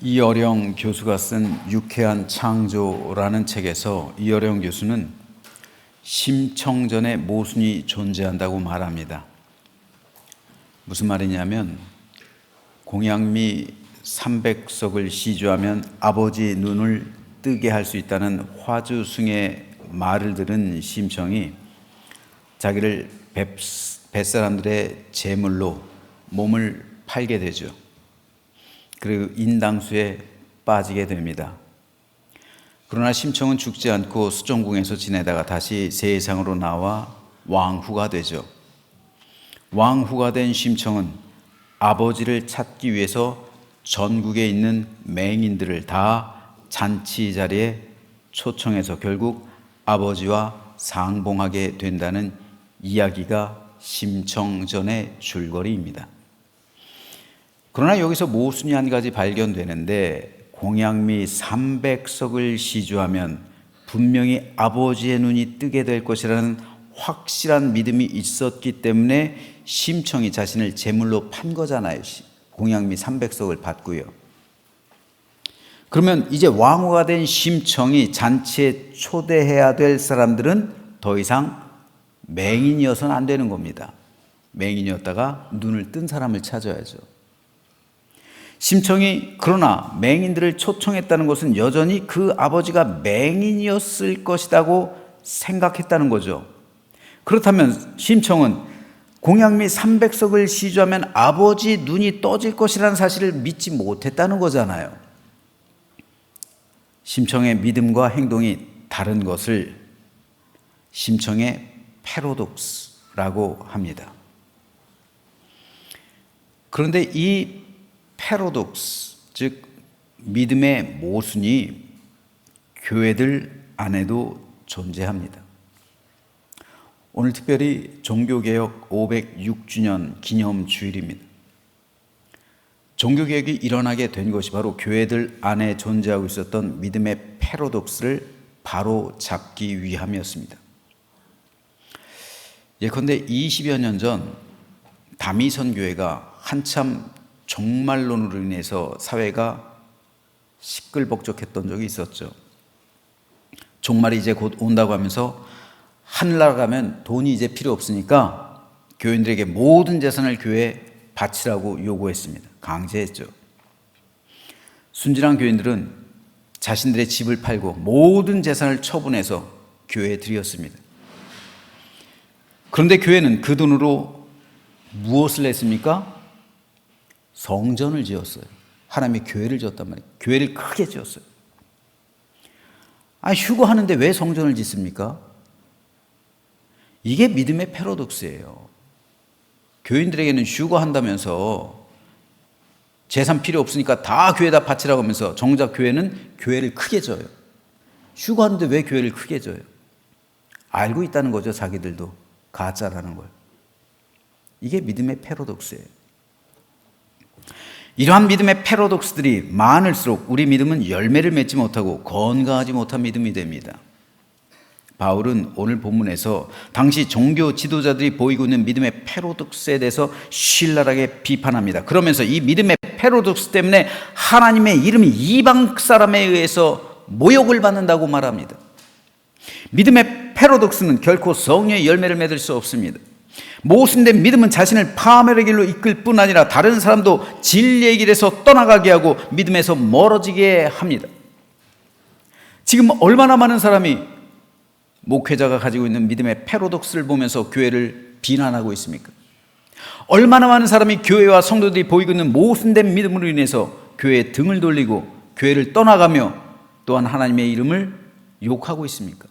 이어령 교수가 쓴 유쾌한 창조라는 책에서 이어령 교수는 심청전에 모순이 존재한다고 말합니다. 무슨 말이냐면 공양미 300석을 시주하면 아버지 눈을 뜨게 할 수 있다는 화주승의 말을 들은 심청이 자기를 뱃사람들의 제물로 몸을 팔게 되죠. 그리고 인당수에 빠지게 됩니다. 그러나 심청은 죽지 않고 수정궁에서 지내다가 다시 세상으로 나와 왕후가 되죠. 왕후가 된 심청은 아버지를 찾기 위해서 전국에 있는 맹인들을 다 잔치 자리에 초청해서 결국 아버지와 상봉하게 된다는 이야기가 심청전의 줄거리입니다. 그러나 여기서 모순이 한 가지 발견되는데 공양미 300석을 시주하면 분명히 아버지의 눈이 뜨게 될 것이라는 확실한 믿음이 있었기 때문에 심청이 자신을 제물로 판 거잖아요. 공양미 300석을 받고요. 그러면 이제 왕후가 된 심청이 잔치에 초대해야 될 사람들은 더 이상 맹인이어서는 안 되는 겁니다. 맹인이었다가 눈을 뜬 사람을 찾아야죠. 심청이 그러나 맹인들을 초청했다는 것은 여전히 그 아버지가 맹인이었을 것이라고 생각했다는 거죠. 그렇다면 심청은 공양미 300석을 시주하면 아버지 눈이 떠질 것이라는 사실을 믿지 못했다는 거잖아요. 심청의 믿음과 행동이 다른 것을 심청의 패러독스라고 합니다. 그런데 이 패러독스, 즉 믿음의 모순이 교회들 안에도 존재합니다. 오늘 특별히 종교개혁 506주년 기념주일입니다. 종교개혁이 일어나게 된 것이 바로 교회들 안에 존재하고 있었던 믿음의 패러독스를 바로 잡기 위함이었습니다. 예컨대 20여 년 전 다미선 교회가 한참 종말론으로 인해서 사회가 시끌벅적했던 적이 있었죠. 종말이 이제 곧 온다고 하면서 하늘나라 가면 돈이 이제 필요 없으니까 교인들에게 모든 재산을 교회에 바치라고 요구했습니다. 강제했죠. 순진한 교인들은 자신들의 집을 팔고 모든 재산을 처분해서 교회에 드렸습니다. 그런데 교회는 그 돈으로 무엇을 했습니까? 성전을 지었어요. 하나님의 교회를 지었단 말이에요. 교회를 크게 지었어요. 휴거하는데 왜 성전을 짓습니까? 이게 믿음의 패러독스예요. 교인들에게는 휴거한다면서 재산 필요 없으니까 다 교회에다 바치라고 하면서 정작 교회는 교회를 크게 져요. 휴거하는데 왜 교회를 크게 져요? 알고 있다는 거죠. 자기들도 가짜라는 걸. 이게 믿음의 패러독스예요. 이러한 믿음의 패러독스들이 많을수록 우리 믿음은 열매를 맺지 못하고 건강하지 못한 믿음이 됩니다. 바울은 오늘 본문에서 당시 종교 지도자들이 보이고 있는 믿음의 패러독스에 대해서 신랄하게 비판합니다. 그러면서 이 믿음의 패러독스 때문에 하나님의 이름이 이방 사람에 의해서 모욕을 받는다고 말합니다. 믿음의 패러독스는 결코 성령의 열매를 맺을 수 없습니다. 모순된 믿음은 자신을 파멸의 길로 이끌 뿐 아니라 다른 사람도 진리의 길에서 떠나가게 하고 믿음에서 멀어지게 합니다. 지금 얼마나 많은 사람이 목회자가 가지고 있는 믿음의 패러독스를 보면서 교회를 비난하고 있습니까? 얼마나 많은 사람이 교회와 성도들이 보이고 있는 모순된 믿음으로 인해서 교회에 등을 돌리고 교회를 떠나가며 또한 하나님의 이름을 욕하고 있습니까?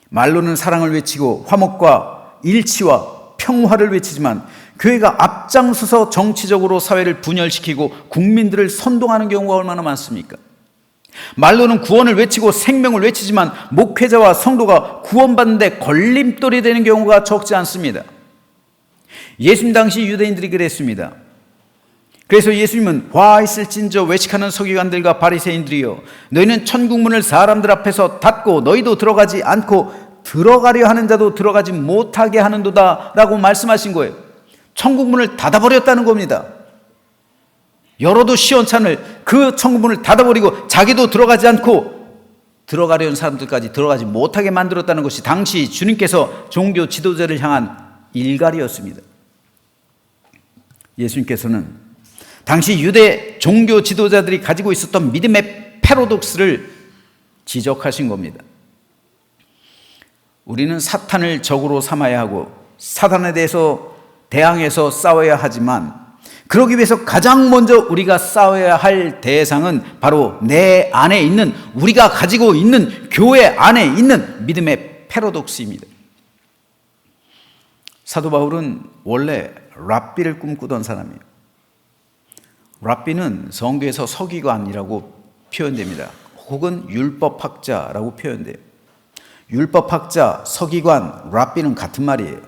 말로는 사랑을 외치고 화목과 일치와 평화를 외치지만 교회가 앞장서서 정치적으로 사회를 분열시키고 국민들을 선동하는 경우가 얼마나 많습니까? 말로는 구원을 외치고 생명을 외치지만 목회자와 성도가 구원받는데 걸림돌이 되는 경우가 적지 않습니다. 예수님 당시 유대인들이 그랬습니다. 그래서 예수님은 화 있을진저 외식하는 서기관들과 바리새인들이여 너희는 천국 문을 사람들 앞에서 닫고 너희도 들어가지 않고 들어가려 하는 자도 들어가지 못하게 하는도다 라고 말씀하신 거예요. 천국 문을 닫아버렸다는 겁니다. 열어도 시원찮을 그 천국문을 닫아버리고 자기도 들어가지 않고 들어가려는 사람들까지 들어가지 못하게 만들었다는 것이 당시 주님께서 종교 지도자를 향한 일갈이었습니다. 예수님께서는 당시 유대 종교 지도자들이 가지고 있었던 믿음의 패러독스를 지적하신 겁니다. 우리는 사탄을 적으로 삼아야 하고 사탄에 대해서 대항해서 싸워야 하지만 그러기 위해서 가장 먼저 우리가 싸워야 할 대상은 바로 내 안에 있는, 우리가 가지고 있는 교회 안에 있는 믿음의 패러독스입니다. 사도 바울은 원래 랍비를 꿈꾸던 사람이에요. 랍비는 성경에서 서기관이라고 표현됩니다. 혹은 율법학자라고 표현돼요. 율법학자, 서기관, 랍비는 같은 말이에요.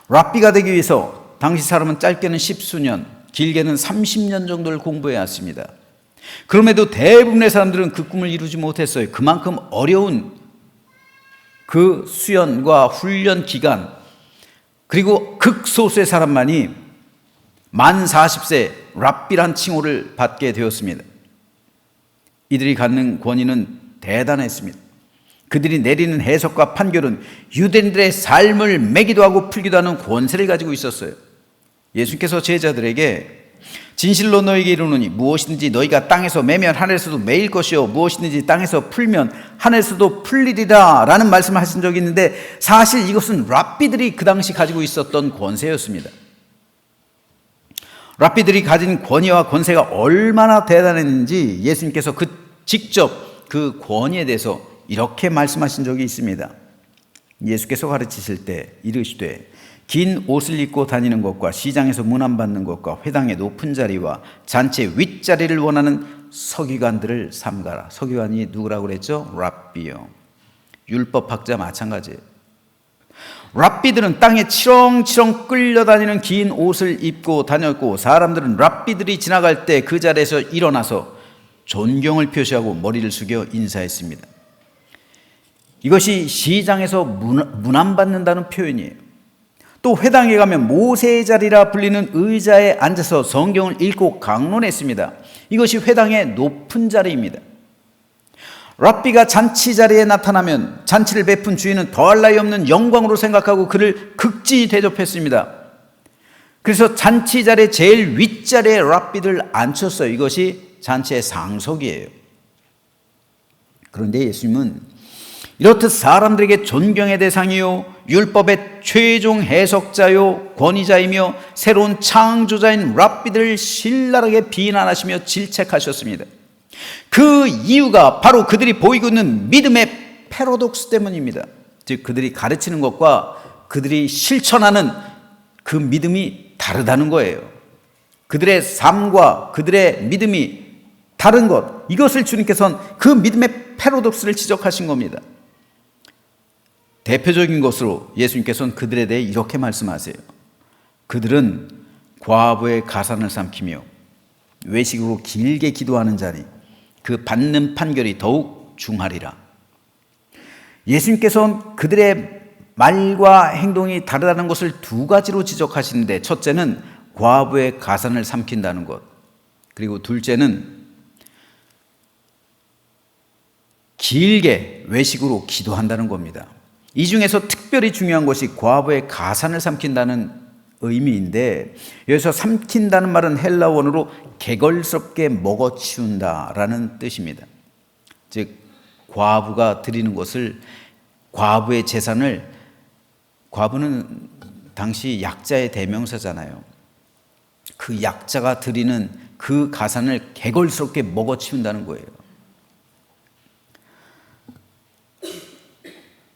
랍비가 되기 위해서 당시 사람은 짧게는 10수년, 길게는 30년 정도를 공부해야 했습니다. 그럼에도 대부분의 사람들은 그 꿈을 이루지 못했어요. 그만큼 어려운 그 수련과 훈련 기간, 그리고 극소수의 사람만이 만 40세 랍비란 칭호를 받게 되었습니다. 이들이 갖는 권위는 대단했습니다. 그들이 내리는 해석과 판결은 유대인들의 삶을 매기도 하고 풀기도 하는 권세를 가지고 있었어요. 예수님께서 제자들에게 진실로 너희에게 이르노니 무엇이든지 너희가 땅에서 매면 하늘에서도 매일 것이요 무엇이든지 땅에서 풀면 하늘에서도 풀리리라 라는 말씀을 하신 적이 있는데, 사실 이것은 랍비들이 그 당시 가지고 있었던 권세였습니다. 랍비들이 가진 권위와 권세가 얼마나 대단했는지 예수님께서 직접 그 권위에 대해서 이렇게 말씀하신 적이 있습니다. 예수께서 가르치실 때 이르시되 긴 옷을 입고 다니는 것과 시장에서 문안받는 것과 회당의 높은 자리와 잔치 윗자리를 원하는 서기관들을 삼가라. 서기관이 누구라고 그랬죠? 랍비요. 율법학자 마찬가지예요. 랍비들은 땅에 치렁치렁 끌려다니는 긴 옷을 입고 다녔고, 사람들은 랍비들이 지나갈 때 그 자리에서 일어나서 존경을 표시하고 머리를 숙여 인사했습니다. 이것이 시장에서 문안받는다는 표현이에요. 또 회당에 가면 모세의 자리라 불리는 의자에 앉아서 성경을 읽고 강론했습니다. 이것이 회당의 높은 자리입니다. 랍비가 잔치 자리에 나타나면 잔치를 베푼 주인은 더할 나위 없는 영광으로 생각하고 그를 극진히 대접했습니다. 그래서 잔치 자리의 제일 윗자리에 랍비들 앉혔어요. 이것이 잔치의 상석이에요. 그런데 예수님은 이렇듯 사람들에게 존경의 대상이요 율법의 최종 해석자요 권위자이며 새로운 창조자인 랍비들을 신랄하게 비난하시며 질책하셨습니다. 그 이유가 바로 그들이 보이고 있는 믿음의 패러독스 때문입니다. 즉 그들이 가르치는 것과 그들이 실천하는 그 믿음이 다르다는 거예요. 그들의 삶과 그들의 믿음이 다른 것, 이것을 주님께서는 그 믿음의 패러독스를 지적하신 겁니다. 대표적인 것으로 예수님께서는 그들에 대해 이렇게 말씀하세요. 그들은 과부의 가산을 삼키며 외식으로 길게 기도하는 자니 그 받는 판결이 더욱 중하리라. 예수님께서는 그들의 말과 행동이 다르다는 것을 두 가지로 지적하시는데, 첫째는 과부의 가산을 삼킨다는 것, 그리고 둘째는 길게 외식으로 기도한다는 겁니다. 이 중에서 특별히 중요한 것이 과부의 가산을 삼킨다는 의미인데, 여기서 삼킨다는 말은 헬라 원어로 개걸스럽게 먹어치운다라는 뜻입니다. 즉 과부가 드리는 것을, 과부의 재산을, 과부는 당시 약자의 대명사잖아요. 그 약자가 드리는 그 가산을 개걸스럽게 먹어치운다는 거예요.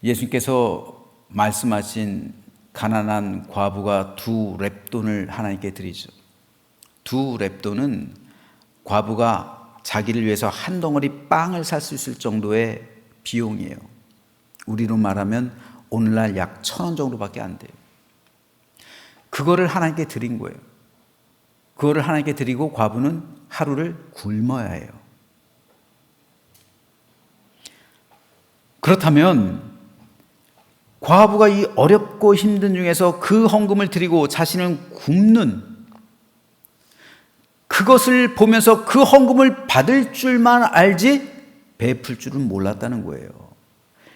예수님께서 말씀하신 가난한 과부가 2렙돈을 하나님께 드리죠. 2렙돈은 과부가 자기를 위해서 한 덩어리 빵을 살 수 있을 정도의 비용이에요. 우리로 말하면 오늘날 약 1,000원 정도밖에 안 돼요. 그거를 하나님께 드린 거예요. 그거를 하나님께 드리고 과부는 하루를 굶어야 해요. 그렇다면 과부가 이 어렵고 힘든 중에서 그 헌금을 드리고 자신을 굶는 그 그것을 보면서 그 헌금을 받을 줄만 알지 베풀 줄은 몰랐다는 거예요.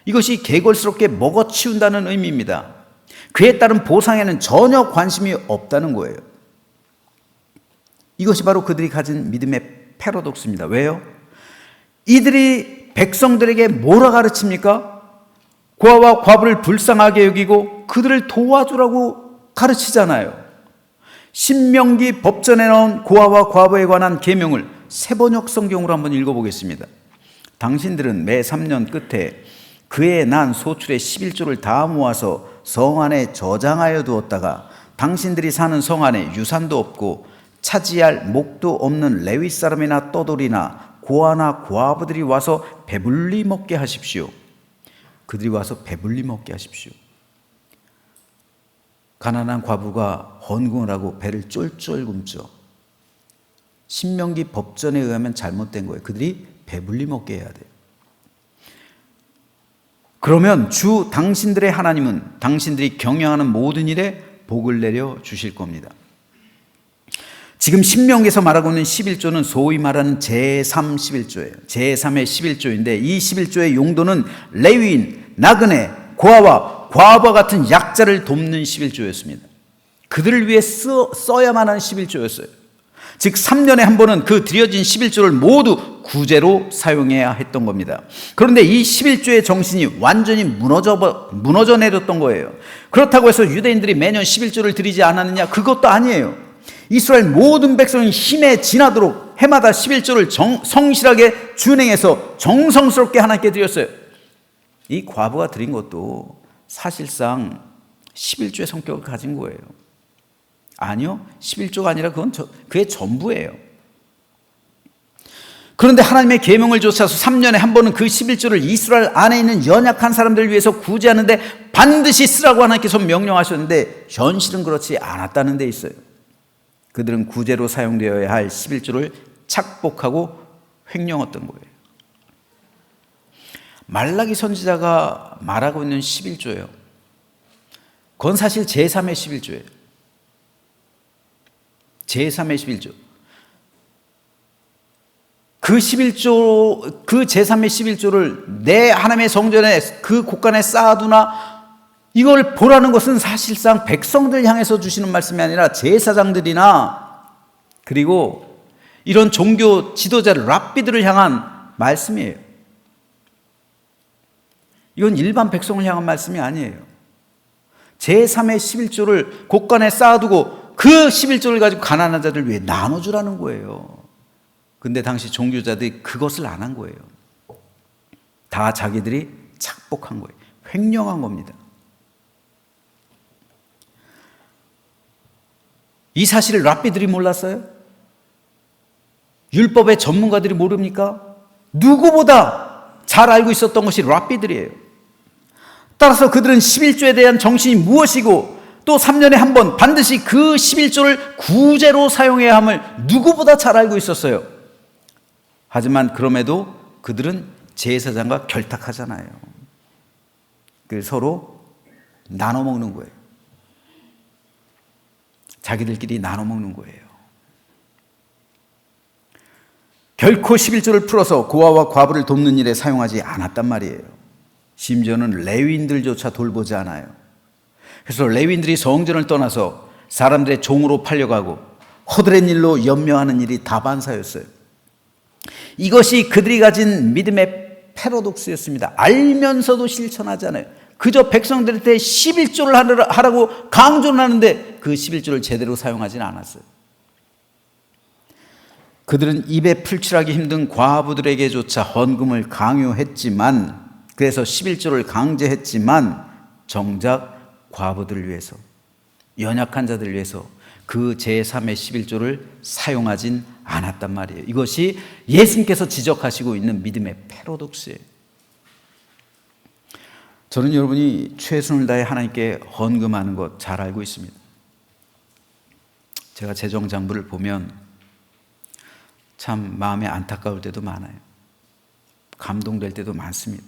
이것이 개걸스럽게 먹어치운다는 의미입니다. 그에 따른 보상에는 전혀 관심이 없다는 거예요. 이것이 바로 그들이 가진 믿음의 패러독스입니다. 왜요? 이들이 백성들에게 뭐라 가르칩니까? 고아와 과부를 불쌍하게 여기고 그들을 도와주라고 가르치잖아요. 신명기 법전에 나온 고아와 과부에 관한 계명을 세번역 성경으로 한번 읽어보겠습니다. 당신들은 매 3년 끝에 그의 난 소출의 11조를 다 모아서 성 안에 저장하여 두었다가 당신들이 사는 성 안에 유산도 없고 차지할 목도 없는 레위 사람이나 떠돌이나 고아나 고아부들이 와서 배불리 먹게 하십시오. 그들이 와서 배불리 먹게 하십시오. 가난한 과부가 헌금을 하고 배를 쫄쫄 굶죠. 신명기 법전에 의하면 잘못된 거예요. 그들이 배불리 먹게 해야 돼요. 그러면 주 당신들의 하나님은 당신들이 경영하는 모든 일에 복을 내려 주실 겁니다. 지금 신명기에서 말하고 있는 11조는 소위 말하는 제3 11조예요. 제3의 11조인데 이 11조의 용도는 레위인, 나그네, 고아와 과부와 같은 약자를 돕는 11조였습니다. 그들을 위해 써야만 하는 11조였어요. 즉 3년에 한 번은 그 드려진 11조를 모두 구제로 사용해야 했던 겁니다. 그런데 이 11조의 정신이 완전히 무너져 내렸던 거예요. 그렇다고 해서 유대인들이 매년 11조를 드리지 않았느냐? 그것도 아니에요. 이스라엘 모든 백성이 힘에 지나도록 해마다 11조를 성실하게 준행해서 정성스럽게 하나님께 드렸어요. 이 과부가 드린 것도 사실상 11조의 성격을 가진 거예요. 아니요, 11조가 아니라 그게 전부예요. 그런데 하나님의 계명을 쫓아서 3년에 한 번은 그 11조를 이스라엘 안에 있는 연약한 사람들을 위해서 구제하는데 반드시 쓰라고 하나님께서 명령하셨는데 현실은 그렇지 않았다는 데 있어요. 그들은 구제로 사용되어야 할 11조를 착복하고 횡령했던 거예요. 말라기 선지자가 말하고 있는 11조예요. 그건 사실 제3의 11조예요. 제3의 11조. 그 11조, 그 제3의 11조를 내 하나님의 성전에 그 곳간에 쌓아두나 이걸 보라는 것은 사실상 백성들 향해서 주시는 말씀이 아니라 제사장들이나 그리고 이런 종교 지도자를 랍비들을 향한 말씀이에요. 이건 일반 백성을 향한 말씀이 아니에요. 제3의 11조를 곳간에 쌓아두고 그 11조를 가지고 가난한 자들 위해 나눠주라는 거예요. 근데 당시 종교자들이 그것을 안 한 거예요. 다 자기들이 착복한 거예요. 횡령한 겁니다. 이 사실을 랍비들이 몰랐어요? 율법의 전문가들이 모릅니까? 누구보다 잘 알고 있었던 것이 랍비들이에요. 따라서 그들은 11조에 대한 정신이 무엇이고 또 3년에 한 번 반드시 그 11조를 구제로 사용해야 함을 누구보다 잘 알고 있었어요. 하지만 그럼에도 그들은 제사장과 결탁하잖아요. 그래서 서로 나눠 먹는 거예요. 자기들끼리 나눠 먹는 거예요. 결코 11조를 풀어서 고아와 과부를 돕는 일에 사용하지 않았단 말이에요. 심지어는 레위인들조차 돌보지 않아요. 그래서 레위인들이 성전을 떠나서 사람들의 종으로 팔려가고 허드렛 일로 연명하는 일이 다반사였어요. 이것이 그들이 가진 믿음의 패러독스였습니다. 알면서도 실천하지 않아요. 그저 백성들한테 11조를 하라고 강조를 하는데 그 11조를 제대로 사용하지는 않았어요. 그들은 입에 풀칠하기 힘든 과부들에게조차 헌금을 강요했지만, 그래서 11조를 강제했지만 정작 과부들을 위해서, 연약한 자들을 위해서 그 제3의 11조를 사용하진 않았단 말이에요. 이것이 예수님께서 지적하시고 있는 믿음의 패러독스예요. 저는 여러분이 최선을 다해 하나님께 헌금하는 것 잘 알고 있습니다. 제가 재정장부를 보면 참 마음에 안타까울 때도 많아요. 감동될 때도 많습니다.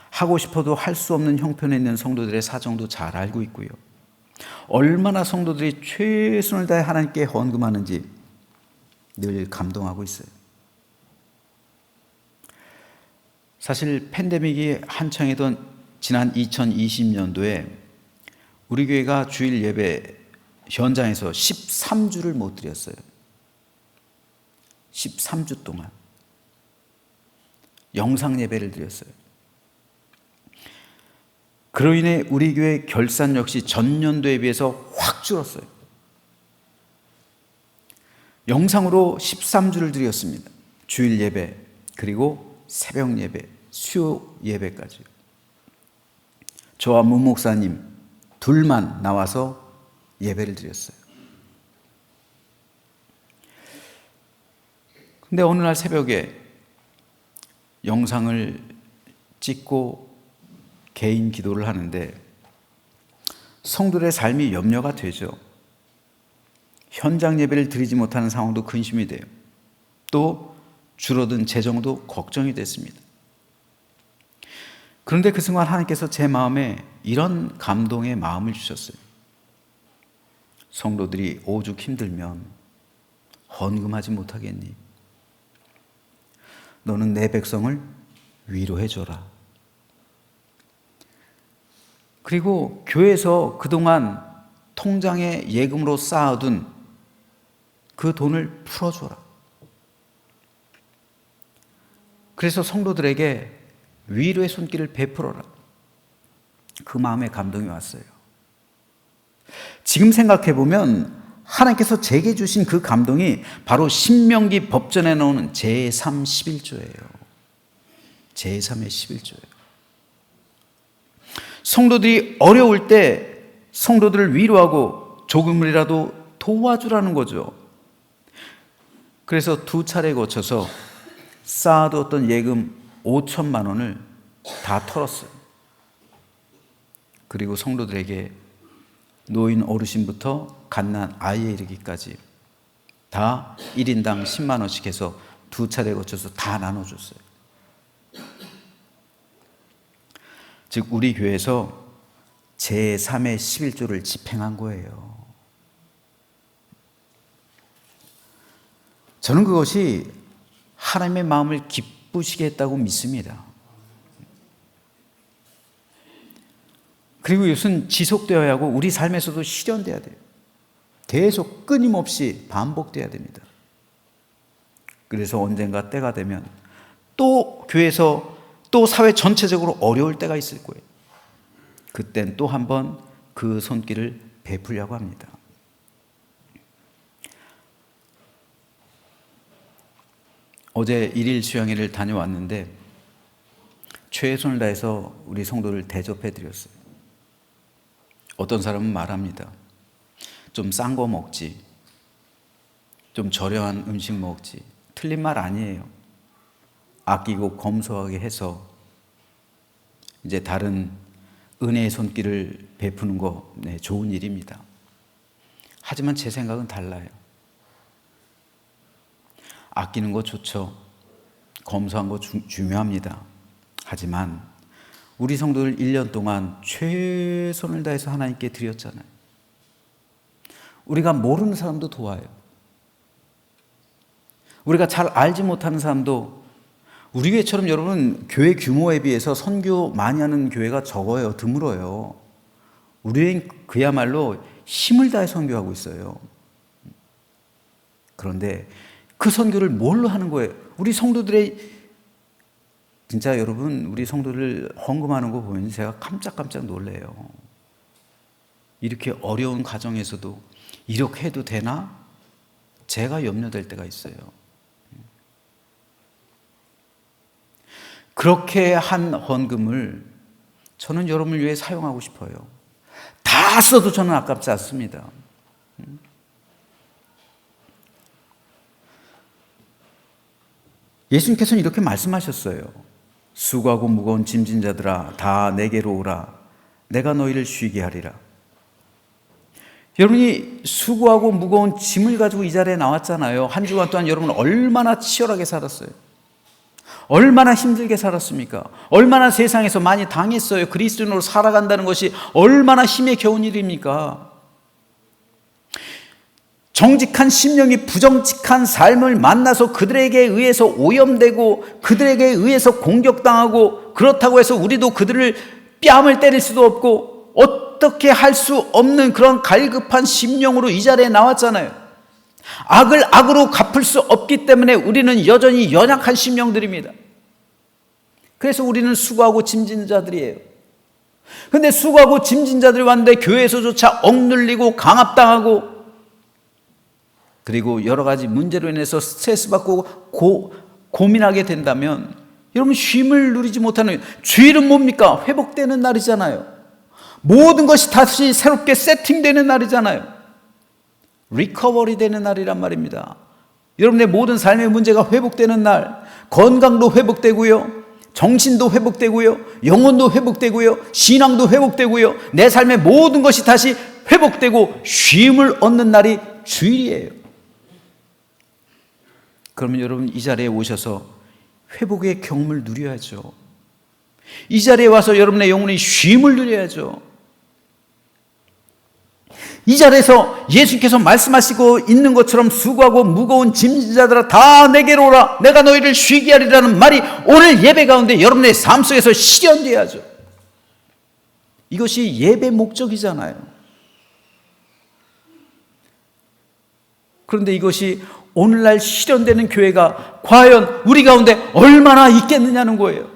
하고 싶어도 할 수 없는 형편에 있는 성도들의 사정도 잘 알고 있고요. 얼마나 성도들이 최선을 다해 하나님께 헌금하는지 늘 감동하고 있어요. 사실 팬데믹이 한창이던 지난 2020년도에 우리 교회가 주일 예배 현장에서 13주를 못 드렸어요. 13주 동안 영상 예배를 드렸어요. 그로 인해 우리 교회 결산 역시 전년도에 비해서 확 줄었어요. 영상으로 13주를 드렸습니다. 주일 예배, 그리고 새벽 예배, 수요 예배까지요. 저와 문 목사님 둘만 나와서 예배를 드렸어요. 근데 어느 날 새벽에 영상을 찍고 개인 기도를 하는데 성도들의 삶이 염려가 되죠. 현장 예배를 드리지 못하는 상황도 근심이 돼요. 또 줄어든 재정도 걱정이 됐습니다. 그런데 그 순간 하나님께서 제 마음에 이런 감동의 마음을 주셨어요. 성도들이 오죽 힘들면 헌금하지 못하겠니? 너는 내 백성을 위로해줘라. 그리고 교회에서 그동안 통장에 예금으로 쌓아둔 그 돈을 풀어줘라. 그래서 성도들에게 위로의 손길을 베풀어라. 그 마음에 감동이 왔어요. 지금 생각해보면 하나님께서 제게 주신 그 감동이 바로 신명기 법전에 나오는 제3 11조예요. 제3의 11조예요. 성도들이 어려울 때 성도들을 위로하고 조금이라도 도와주라는 거죠. 그래서 2차례에 거쳐서 쌓아두었던 예금 5천만 원을 다 털었어요. 그리고 성도들에게 노인 어르신부터 갓난 아이에 이르기까지 다 1인당 10만 원씩 해서 2차례에 거쳐서 다 나눠줬어요. 즉 우리 교회에서 제3의 11조를 집행한 거예요. 저는 그것이 하나님의 마음을 기쁘시게 했다고 믿습니다. 그리고 이것은 지속되어야 하고 우리 삶에서도 실현돼야 돼요. 계속 끊임없이 반복돼야 됩니다. 그래서 언젠가 때가 되면 또 교회에서 또 사회 전체적으로 어려울 때가 있을 거예요. 그땐 또 한 번 그 손길을 베풀려고 합니다. 어제 1일 수양회를 다녀왔는데 최선을 다해서 우리 성도를 대접해 드렸어요. 어떤 사람은 말합니다. 좀 싼 거 먹지, 좀 저렴한 음식 먹지. 틀린 말 아니에요. 아끼고 검소하게 해서 이제 다른 은혜의 손길을 베푸는 거 좋은 일입니다. 하지만 제 생각은 달라요. 아끼는 거 좋죠. 검소한 거 중요합니다. 하지만 우리 성도들 1년 동안 최선을 다해서 하나님께 드렸잖아요. 우리가 모르는 사람도 도와요. 우리가 잘 알지 못하는 사람도, 우리 교회처럼 여러분 교회 규모에 비해서 선교 많이 하는 교회가 적어요. 드물어요. 우리는 그야말로 힘을 다해 선교하고 있어요. 그런데 그 선교를 뭘로 하는 거예요? 우리 성도들의, 진짜 여러분 우리 성도들 헌금하는 거 보면 제가 깜짝깜짝 놀래요. 이렇게 어려운 가정에서도 이렇게 해도 되나? 제가 염려될 때가 있어요. 그렇게 한 헌금을 저는 여러분을 위해 사용하고 싶어요. 다 써도 저는 아깝지 않습니다. 예수님께서는 이렇게 말씀하셨어요. 수고하고 무거운 짐진 자들아 다 내게로 오라. 내가 너희를 쉬게 하리라. 여러분이 수고하고 무거운 짐을 가지고 이 자리에 나왔잖아요. 한 주간 동안 여러분은 얼마나 치열하게 살았어요. 얼마나 힘들게 살았습니까? 얼마나 세상에서 많이 당했어요. 그리스도인으로 살아간다는 것이 얼마나 힘에 겨운 일입니까? 정직한 심령이 부정직한 삶을 만나서 그들에게 의해서 오염되고 그들에게 의해서 공격당하고, 그렇다고 해서 우리도 그들을 뺨을 때릴 수도 없고 어떻게 할 수 없는 그런 갈급한 심령으로 이 자리에 나왔잖아요. 악을 악으로 갚을 수 없기 때문에 우리는 여전히 연약한 심령들입니다. 그래서 우리는 수고하고 짐진 자들이에요. 근데 수고하고 짐진 자들이 왔는데 교회에서조차 억눌리고 강압당하고, 그리고 여러 가지 문제로 인해서 스트레스 받고 고민하게 된다면 여러분, 쉼을 누리지 못하는, 주일은 뭡니까? 회복되는 날이잖아요. 모든 것이 다시 새롭게 세팅되는 날이잖아요. 리커버리 되는 날이란 말입니다. 여러분의 모든 삶의 문제가 회복되는 날, 건강도 회복되고요, 정신도 회복되고요, 영혼도 회복되고요, 신앙도 회복되고요, 내 삶의 모든 것이 다시 회복되고 쉼을 얻는 날이 주일이에요. 그러면 여러분, 이 자리에 오셔서 회복의 경험을 누려야죠. 이 자리에 와서 여러분의 영혼이 쉼을 누려야죠. 이 자리에서 예수님께서 말씀하시고 있는 것처럼 수고하고 무거운 짐진 자들아 다 내게로 오라, 내가 너희를 쉬게 하리라는 말이 오늘 예배 가운데 여러분의 삶 속에서 실현되어야죠. 이것이 예배 목적이잖아요. 그런데 이것이 오늘날 실현되는 교회가 과연 우리 가운데 얼마나 있겠느냐는 거예요.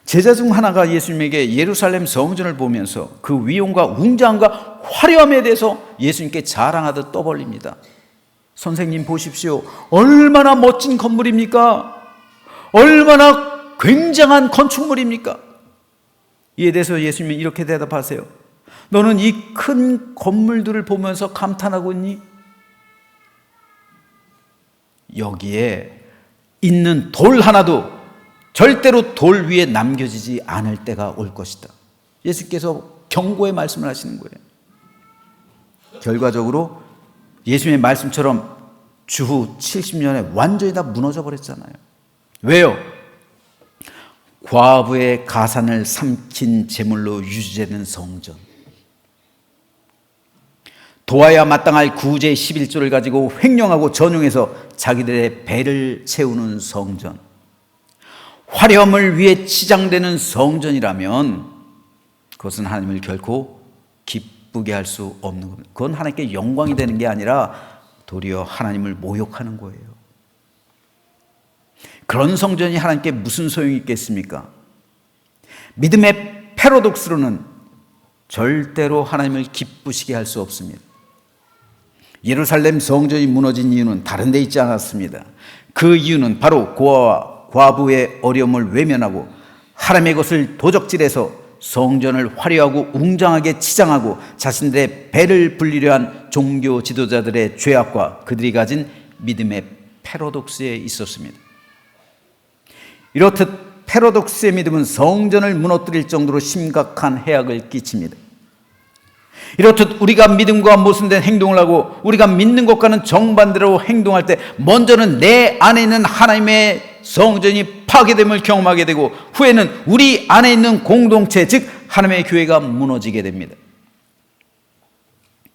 제자 중 하나가 예수님에게 예루살렘 성전을 보면서 그 위용과 웅장함과 화려함에 대해서 예수님께 자랑하듯 떠벌립니다. 선생님 보십시오, 얼마나 멋진 건물입니까? 얼마나 굉장한 건축물입니까? 이에 대해서 예수님이 이렇게 대답하세요. 너는 이 큰 건물들을 보면서 감탄하고 있니? 여기에 있는 돌 하나도 절대로 돌 위에 남겨지지 않을 때가 올 것이다. 예수께서 경고의 말씀을 하시는 거예요. 결과적으로 예수님의 말씀처럼 주후 70년에 완전히 다 무너져 버렸잖아요. 왜요? 과부의 가산을 삼킨 제물로 유지되는 성전, 도와야 마땅할 구제 11조를 가지고 횡령하고 전용해서 자기들의 배를 채우는 성전, 화려함을 위해 치장되는 성전이라면 그것은 하나님을 결코 기쁘게 할 수 없는 겁니다. 그건 하나님께 영광이 되는 게 아니라 도리어 하나님을 모욕하는 거예요. 그런 성전이 하나님께 무슨 소용이 있겠습니까? 믿음의 패러독스로는 절대로 하나님을 기쁘시게 할 수 없습니다. 예루살렘 성전이 무너진 이유는 다른 데 있지 않았습니다. 그 이유는 바로 고아와 과부의 어려움을 외면하고 하나님의 것을 도적질해서 성전을 화려하고 웅장하게 치장하고 자신들의 배를 불리려 한 종교 지도자들의 죄악과 그들이 가진 믿음의 패러독스에 있었습니다. 이렇듯 패러독스의 믿음은 성전을 무너뜨릴 정도로 심각한 해악을 끼칩니다. 이렇듯 우리가 믿음과 모순된 행동을 하고 우리가 믿는 것과는 정반대로 행동할 때 먼저는 내 안에 있는 하나님의 성전이 파괴됨을 경험하게 되고 후에는 우리 안에 있는 공동체, 즉 하나님의 교회가 무너지게 됩니다.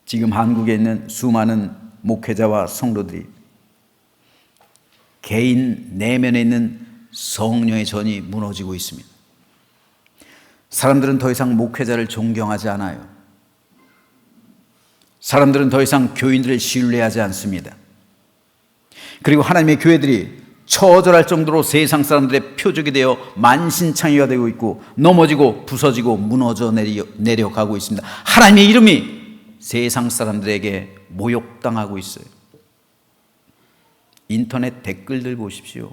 지금 한국에 있는 수많은 목회자와 성도들이 개인 내면에 있는 성령의 전이 무너지고 있습니다. 사람들은 더 이상 목회자를 존경하지 않아요. 사람들은 더 이상 교인들을 신뢰하지 않습니다. 그리고 하나님의 교회들이 처절할 정도로 세상 사람들의 표적이 되어 만신창이가 되고 있고 넘어지고 부서지고 무너져 내려가고 있습니다. 하나님의 이름이 세상 사람들에게 모욕당하고 있어요. 인터넷 댓글들 보십시오.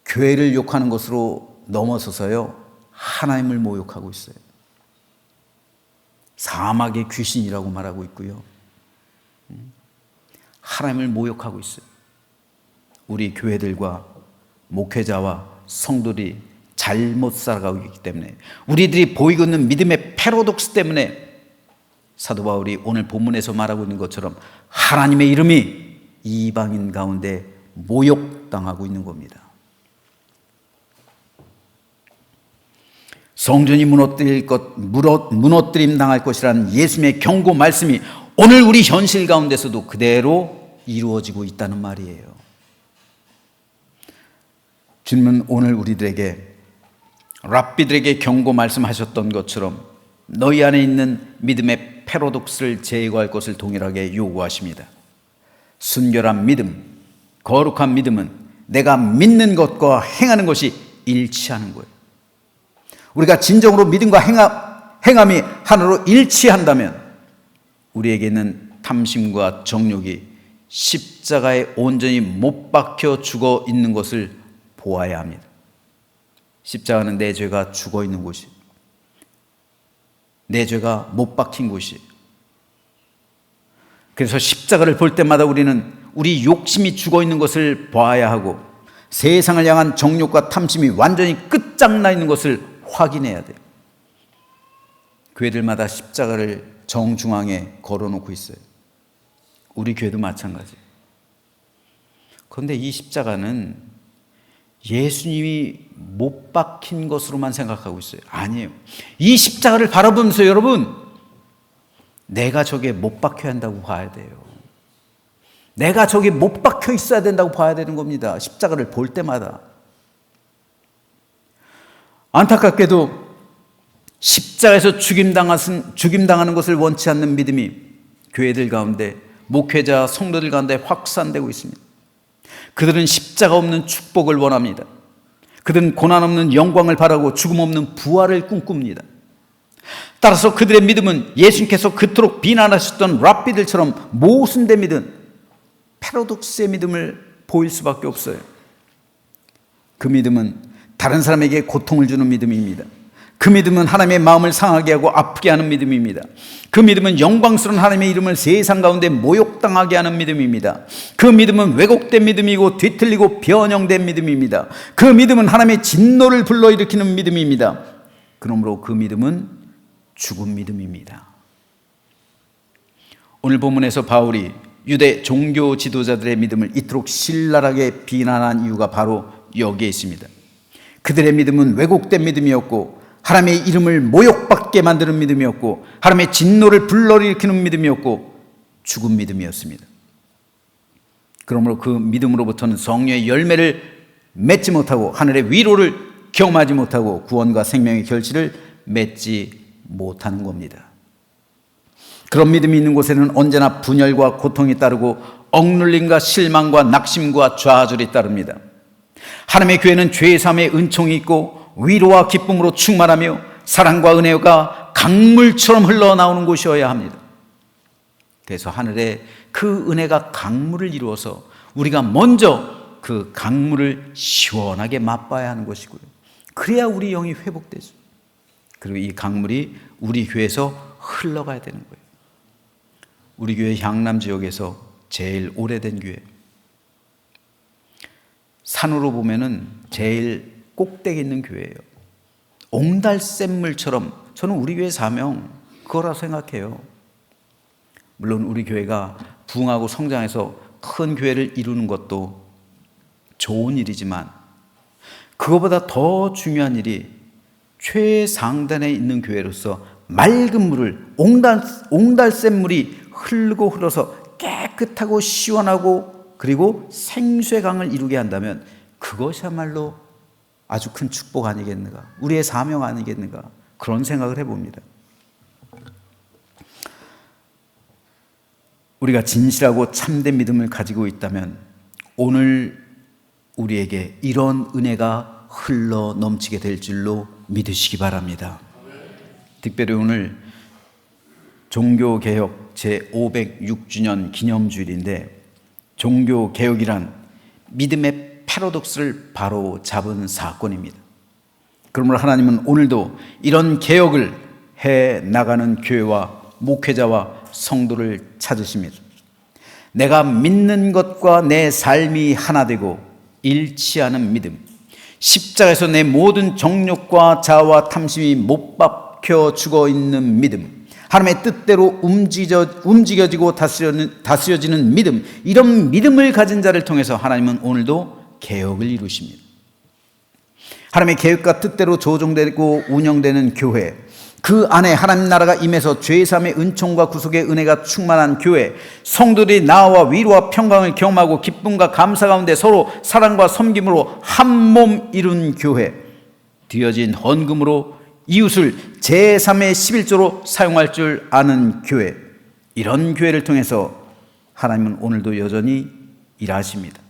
교회를 욕하는 것으로 넘어서서요, 하나님을 모욕하고 있어요. 사막의 귀신이라고 말하고 있고요, 하나님을 모욕하고 있어요. 우리 교회들과 목회자와 성도들이 잘못 살아가고 있기 때문에, 우리들이 보이고 있는 믿음의 패러독스 때문에 사도 바울이 오늘 본문에서 말하고 있는 것처럼 하나님의 이름이 이방인 가운데 모욕당하고 있는 겁니다. 성전이 무너뜨림 당할 것이라는 예수님의 경고 말씀이 오늘 우리 현실 가운데서도 그대로 이루어지고 있다는 말이에요. 주님은 오늘 우리들에게, 랍비들에게 경고 말씀하셨던 것처럼 너희 안에 있는 믿음의 패러독스를 제거할 것을 동일하게 요구하십니다. 순결한 믿음, 거룩한 믿음은 내가 믿는 것과 행하는 것이 일치하는 거예요. 우리가 진정으로 믿음과 행함이 하나로 일치한다면 우리에게는 탐심과 정욕이 십자가에 온전히 못 박혀 죽어 있는 것을 보아야 합니다. 십자가는 내 죄가 죽어 있는 곳이, 내 죄가 못 박힌 곳이. 그래서 십자가를 볼 때마다 우리는 우리 욕심이 죽어 있는 것을 봐야 하고 세상을 향한 정욕과 탐심이 완전히 끝장나 있는 것을 확인해야 돼요. 교회들마다 십자가를 정중앙에 걸어놓고 있어요. 우리 교회도 마찬가지예요. 그런데 이 십자가는 예수님이 못 박힌 것으로만 생각하고 있어요. 아니에요. 이 십자가를 바라보면서 여러분, 내가 저게 못 박혀야 한다고 봐야 돼요. 내가 저게 못 박혀 있어야 된다고 봐야 되는 겁니다. 십자가를 볼 때마다. 안타깝게도 십자가에서 죽임당하는 것을 원치 않는 믿음이 교회들 가운데, 목회자, 성도들 가운데 확산되고 있습니다. 그들은 십자가 없는 축복을 원합니다. 그들은 고난 없는 영광을 바라고 죽음 없는 부활을 꿈꿉니다. 따라서 그들의 믿음은 예수님께서 그토록 비난하셨던 랍비들처럼 모순된 믿음, 패러독스의 믿음을 보일 수밖에 없어요. 그 믿음은 다른 사람에게 고통을 주는 믿음입니다. 그 믿음은 하나님의 마음을 상하게 하고 아프게 하는 믿음입니다. 그 믿음은 영광스러운 하나님의 이름을 세상 가운데 모욕당하게 하는 믿음입니다. 그 믿음은 왜곡된 믿음이고 뒤틀리고 변형된 믿음입니다. 그 믿음은 하나님의 진노를 불러일으키는 믿음입니다. 그러므로 그 믿음은 죽은 믿음입니다. 오늘 본문에서 바울이 유대 종교 지도자들의 믿음을 이토록 신랄하게 비난한 이유가 바로 여기에 있습니다. 그들의 믿음은 왜곡된 믿음이었고 하나님의 이름을 모욕받게 만드는 믿음이었고 하나님의 진노를 불러일으키는 믿음이었고 죽은 믿음이었습니다. 그러므로 그 믿음으로부터는 성령의 열매를 맺지 못하고 하늘의 위로를 경험하지 못하고 구원과 생명의 결실을 맺지 못하는 겁니다. 그런 믿음이 있는 곳에는 언제나 분열과 고통이 따르고 억눌림과 실망과 낙심과 좌절이 따릅니다. 하나님의 교회는 죄 사함의 은총이 있고 위로와 기쁨으로 충만하며 사랑과 은혜가 강물처럼 흘러나오는 곳이어야 합니다. 그래서 하늘에 그 은혜가 강물을 이루어서 우리가 먼저 그 강물을 시원하게 맛봐야 하는 것이고요. 그래야 우리 영이 회복되죠. 그리고 이 강물이 우리 교회에서 흘러가야 되는 거예요. 우리 교회 향남 지역에서 제일 오래된 교회, 산으로 보면은 제일 꼭대기 있는 교회예요. 옹달샘물처럼, 저는 우리 교회 사명 그거라 생각해요. 물론 우리 교회가 부흥하고 성장해서 큰 교회를 이루는 것도 좋은 일이지만 그거보다 더 중요한 일이 최상단에 있는 교회로서 맑은 물을, 옹달샘물이 흘고 흘러서 깨끗하고 시원하고 그리고 생수의 강을 이루게 한다면 그것이야말로 아주 큰 축복 아니겠는가, 우리의 사명 아니겠는가, 그런 생각을 해봅니다. 우리가 진실하고 참된 믿음을 가지고 있다면 오늘 우리에게 이런 은혜가 흘러 넘치게 될 줄로 믿으시기 바랍니다. 특별히 오늘 종교개혁 제506주년 기념주일인데, 종교개혁이란 믿음의 패러독스를 바로 잡은 사건입니다. 그러므로 하나님은 오늘도 이런 개혁을 해 나가는 교회와 목회자와 성도를 찾으십니다. 내가 믿는 것과 내 삶이 하나 되고 일치하는 믿음, 십자가에서 내 모든 정욕과 자아와 탐심이 못 박혀 죽어 있는 믿음, 하나님의 뜻대로 움직여지고 다스려지는 믿음, 이런 믿음을 가진 자를 통해서 하나님은 오늘도 개혁을 이루십니다. 하나님의 계획과 뜻대로 조종되고 운영되는 교회, 그 안에 하나님 나라가 임해서 죄사함의 은총과 구속의 은혜가 충만한 교회, 성도들이 나와 위로와 평강을 경험하고 기쁨과 감사 가운데 서로 사랑과 섬김으로 한 몸 이룬 교회, 뒤어진 헌금으로 이웃을 제3의 11조로 사용할 줄 아는 교회, 이런 교회를 통해서 하나님은 오늘도 여전히 일하십니다.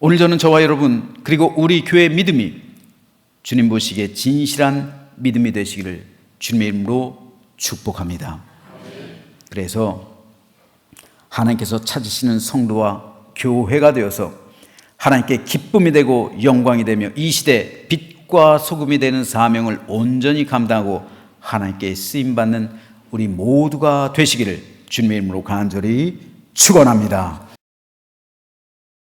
오늘 저는 저와 여러분 그리고 우리 교회의 믿음이 주님 보시기에 진실한 믿음이 되시기를 주님의 이름으로 축복합니다. 그래서 하나님께서 찾으시는 성도와 교회가 되어서 하나님께 기쁨이 되고 영광이 되며 이 시대 빛과 소금이 되는 사명을 온전히 감당하고 하나님께 쓰임받는 우리 모두가 되시기를 주님의 이름으로 간절히 축원합니다.